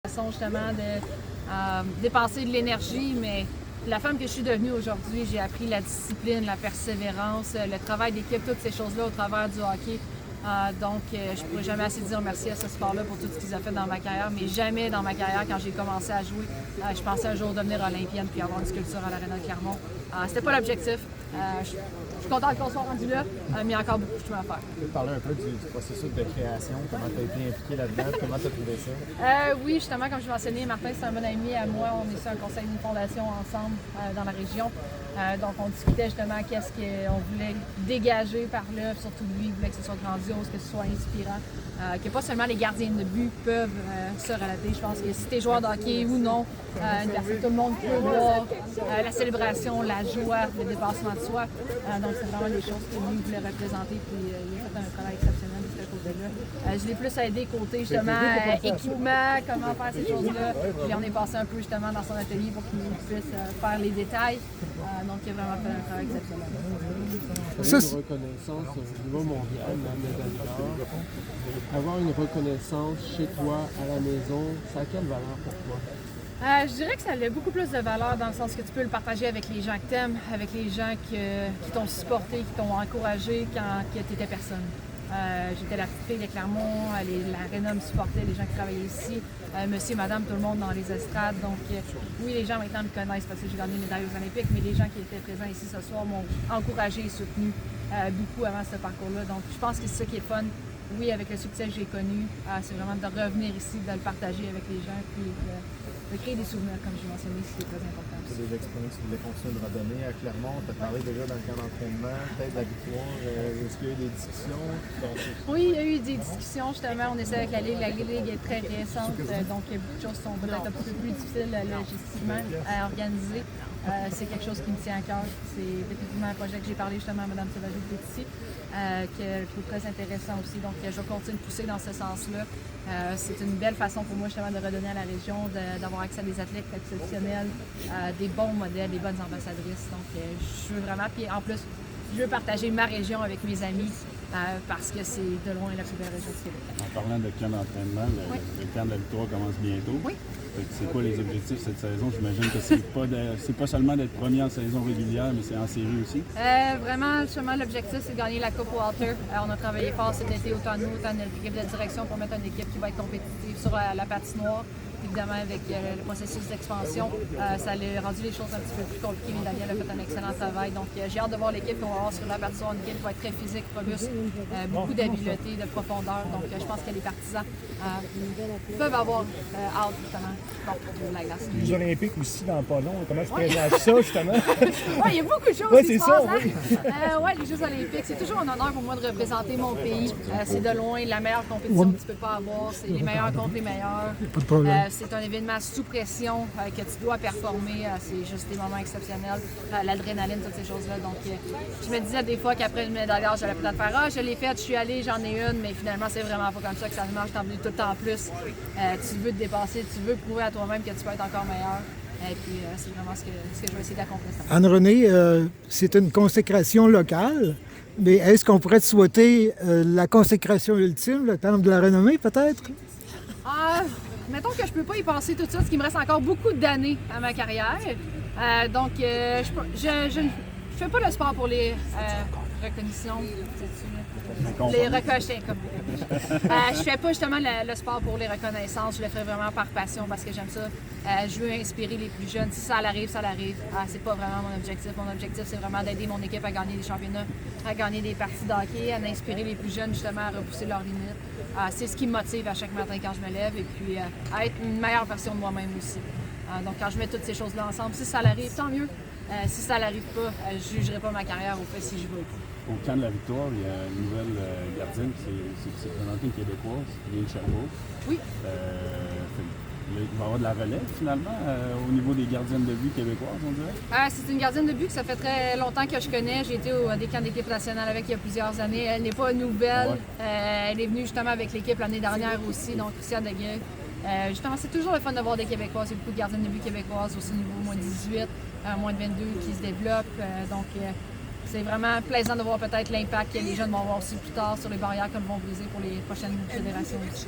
Façon justement de dépenser de l'énergie, mais la femme que je suis devenue aujourd'hui, j'ai appris la discipline, la persévérance, le travail d'équipe, toutes ces choses-là au travers du hockey. Donc, je ne pourrais jamais assez dire merci à ce sport-là pour tout ce qu'ils ont fait dans ma carrière, mais jamais dans ma carrière, quand j'ai commencé à jouer, je pensais un jour devenir olympienne puis avoir une sculpture à l'Arena de Clermont. C'était pas l'objectif. Je suis contente qu'on soit rendu là, mais il y a encore beaucoup de chemin à faire. Tu peux parler un peu du processus de création, comment tu as été impliqué là-dedans, comment tu as trouvé ça? Oui, justement, comme je mentionnais, Martin, c'est un bon ami à moi. On est sur un conseil d'une fondation ensemble dans la région. Donc, on discutait justement qu'est-ce qu'on voulait dégager par là. Surtout lui, il voulait que ce soit grandiose, que ce soit inspirant. Que pas seulement les gardiens de but peuvent se relater. Je pense que si tu es joueur de hockey ou non, tout le monde peut voir la célébration, la joie, le dépassement de soi. Donc, c'est vraiment des choses que lui voulait représenter. Puis, il a fait un travail exceptionnel de ce côté-là. Je l'ai plus aidé côté, justement, équipement, comment faire ces choses-là. Puis, on est passé un peu, justement, dans son atelier pour qu'il puisse faire les détails. Donc, il a vraiment fait un travail exceptionnel. Une reconnaissance au niveau mondial, la médaille d'or. Avoir une reconnaissance chez toi, à la maison, ça a quelle valeur pour toi? Je dirais que ça a beaucoup plus de valeur dans le sens que tu peux le partager avec les gens que tu aimes, avec les gens qui t'ont supporté, qui t'ont encouragé quand tu étais personne. J'étais la petite fille de Clermont, l'aréna me supportait, les gens qui travaillaient ici, monsieur, madame, tout le monde dans les estrades. Donc, oui, les gens maintenant me connaissent parce que j'ai gagné une médaille aux Olympiques, mais les gens qui étaient présents ici ce soir m'ont encouragé et soutenu beaucoup avant ce parcours-là. Donc, je pense que c'est ça qui est fun. Oui, avec le succès que j'ai connu, c'est vraiment de revenir ici, de le partager avec les gens, puis de créer des souvenirs, comme je l'ai mentionné, c'est très important. C'est des expériences que tu voulais continuer de redonner à Clermont. Tu as parlé déjà dans le camp d'entraînement, peut-être de la victoire. Est-ce qu'il y a eu des discussions? Oui, il y a eu des discussions, justement. On essaie avec la Ligue. La Ligue est très récente, donc beaucoup de choses sont peut-être un peu plus difficiles logistiquement à organiser. C'est quelque chose qui me tient à cœur. C'est effectivement un projet que j'ai parlé justement à Mme Sauvageau-Petit, que je trouve très intéressant aussi. Donc, je vais continuer de pousser dans ce sens-là. C'est une belle façon pour moi justement de redonner à la région, d'avoir accès à des athlètes exceptionnels, des bons modèles, des bonnes ambassadrices. Donc, je veux vraiment, puis en plus, je veux partager ma région avec mes amis parce que c'est de loin la plus belle région du Québec. En parlant de camp d'entraînement, le camp de la victoire commence bientôt. Oui. C'est quoi les objectifs cette saison? J'imagine que c'est pas seulement d'être premier en saison régulière, mais c'est en série aussi. Vraiment, justement, l'objectif, c'est de gagner la Coupe Walter. On a travaillé fort cet été, autant nous, autant notre équipe de direction, pour mettre une équipe qui va être compétitive sur la patinoire. Évidemment, avec le processus d'expansion, ça a rendu les choses un petit peu plus compliquées, mais Daniel a fait un excellent travail. Donc, j'ai hâte de voir l'équipe qu'on va avoir sur la patinoire. Une équipe qui va être très physique, robuste, beaucoup d'habileté, de profondeur. Donc, je pense que les partisans peuvent avoir hâte, justement, pour la glace. Les Olympiques aussi dans pas long. Comment tu présentes ça, justement? Oui, il y a beaucoup de choses Oui, qui c'est se ça, passent. oui. Oui, les Jeux olympiques, c'est toujours un honneur pour moi de représenter mon pays. C'est de loin la meilleure compétition que tu peux pas avoir. C'est les meilleurs contre les meilleurs. Pas de problème. C'est un événement sous pression que tu dois performer. C'est juste des moments exceptionnels. L'adrénaline, toutes ces choses-là. Donc, je me disais des fois qu'après une médaille d'or, j'allais peut-être faire « Ah, je l'ai faite, je suis allée, j'en ai une ». Mais finalement, c'est vraiment pas comme ça que ça marche. T'en veux tout le temps plus. Tu veux te dépasser, tu veux prouver à toi-même que tu peux être encore meilleur. Et puis, c'est vraiment ce que je vais essayer d'accomplir. Anne-Renée, c'est une consécration locale, mais est-ce qu'on pourrait te souhaiter la consécration ultime, le temple de la renommée, peut-être? Mettons que je peux pas y penser tout de suite, parce qu'il me reste encore beaucoup d'années à ma carrière. Donc, je ne fais pas le sport pour les reconnaissances, les ricochets, comme je fais pas justement le sport pour les reconnaissances, je le fais vraiment par passion parce que j'aime ça. Je veux inspirer les plus jeunes. Si ça l'arrive, ça l'arrive. C'est pas vraiment mon objectif. Mon objectif, c'est vraiment d'aider mon équipe à gagner des championnats, à gagner des parties de hockey, à inspirer les plus jeunes justement à repousser leurs limites. C'est ce qui me motive à chaque matin quand je me lève et puis à être une meilleure version de moi-même aussi. Donc quand je mets toutes ces choses-là ensemble, si ça l'arrive, tant mieux. Si ça l'arrive pas, je ne jugerai pas ma carrière au fait si je veux. Au camp de la victoire, il y a une nouvelle gardienne qui s'est présentée, une Québécoise, qui vient de Sherbrooke. Oui. Il va y avoir de la relève finalement au niveau des gardiennes de but québécoises, on dirait? C'est une gardienne de but que ça fait très longtemps que je connais. J'ai été à des camps d'équipe nationale avec il y a plusieurs années. Elle n'est pas nouvelle. Ouais. Elle est venue justement avec l'équipe l'année dernière aussi, donc Christiane Deguay. Justement, c'est toujours le fun de voir des Québécoises. Il y a beaucoup de gardiennes de but québécoises aussi au niveau moins 18, moins de 22 qui se développent. C'est vraiment plaisant de voir peut-être l'impact que les jeunes vont avoir aussi plus tard sur les barrières qu'elles vont briser pour les prochaines générations aussi.